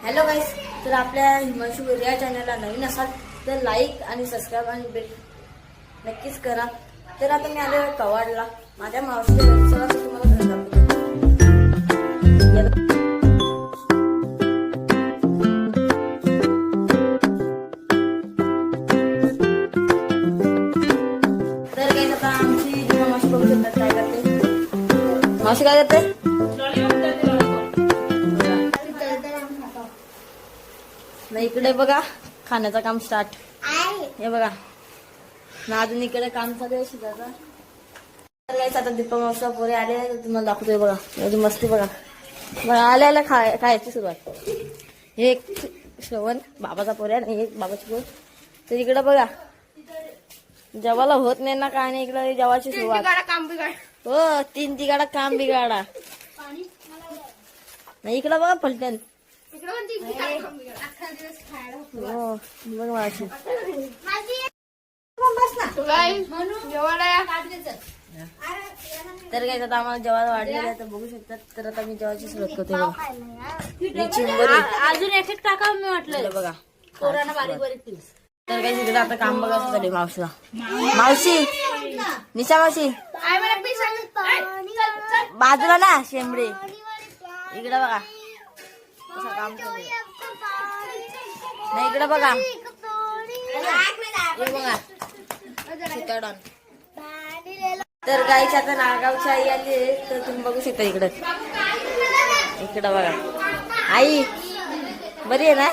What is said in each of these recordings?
Hello गाईस, तर आपल्या हिमांशू या चॅनलला नवीन असाल तर लाईक आणि सबस्क्राईब आणि बेल नक्कीच करा। तर आता मी आले कवाडला माझ्या मावशीच्या घरी, चला तुम्हाला घर दाखवतो। तर गाईस आता आमची मावशी बघू शकतात काय करते। मावशी काय करते? नाही इकडे बघा खाण्याचं काम स्टार्ट हे बघा ना, अजून इकडे काम चालू आहे शिजायचं। तर गाईस आता दीपक मावसा पोरे आले, तुम्हाला दाखवतोय बघा एवढी मस्ती बघा। आल्या खायची सुरुवात। हे एक श्रवण बाबाचा पोरे आणि एक बाबाची पोर। तर इकडे बघा जेवायला होत नाही ना काय नाही, इकडे जेवायची सुरुवात। हो 3 तिगाडा काम बिगाडा नाही, इकडे बघा पलटण हो बघ मावशी तर काय आता आम्हाला जेवायला वाढलेलं आहे, तर बघू शकतात। तर आता मी जेवायची सुरुवात करते बघा। चिंबोरी अजून एक एक टाका मी वाटलं बघा पोरांना बारीक बारीक पीस। तर काय तिकडे आता काम बघायचं चालू मावशीला। मावशी निशा मावशी बाजूला ना शेंबडे इकडे बघा कसं काम चालू नाही, इकडे बघा हे बघा चितडण। तर गाईची आता नागावची आई आली आहे, तर तुम्ही बघू शकता इकडे इकडे बघा आई बरी आहे ना?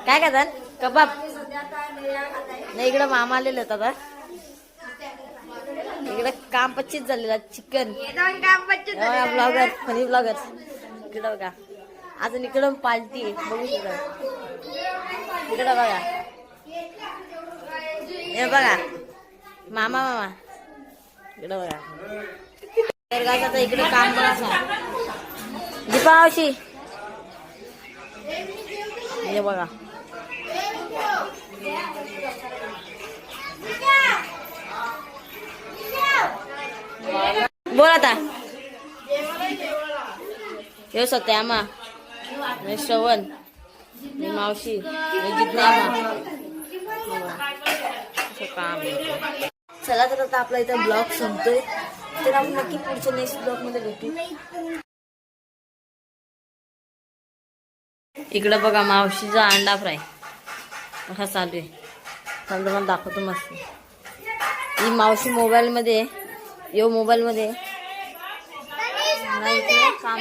काय खातात? कबाब नाही, इकडे मामा आलेले आहेत आता। इकडे काम 25 झालेला चिकन ब्लॉगर फनी ब्लॉगर इकडे बघा। अजून इकडे पार्टी बघू शकता इकडे बघा हे बघा मामा मामा इकडे बघा। तर गाईस आता इकडे काम करायचं दीपा मावशी हे बघा बोल आता हे सत्यामा हे श्रवण हे मावशी हे जिज्ञामा काम। चला तर आता आपला इथं ब्लॉग संपतोय, तर आपण नक्की पुढच्या नेक्स्ट ब्लॉग मध्ये भेटू। इकडे बघा मावशीचा अंडा फ्राय कसा चालू आहे, चालतं मला दाखवतो मस्त। ही मावशी मोबाईल मध्ये नाही काम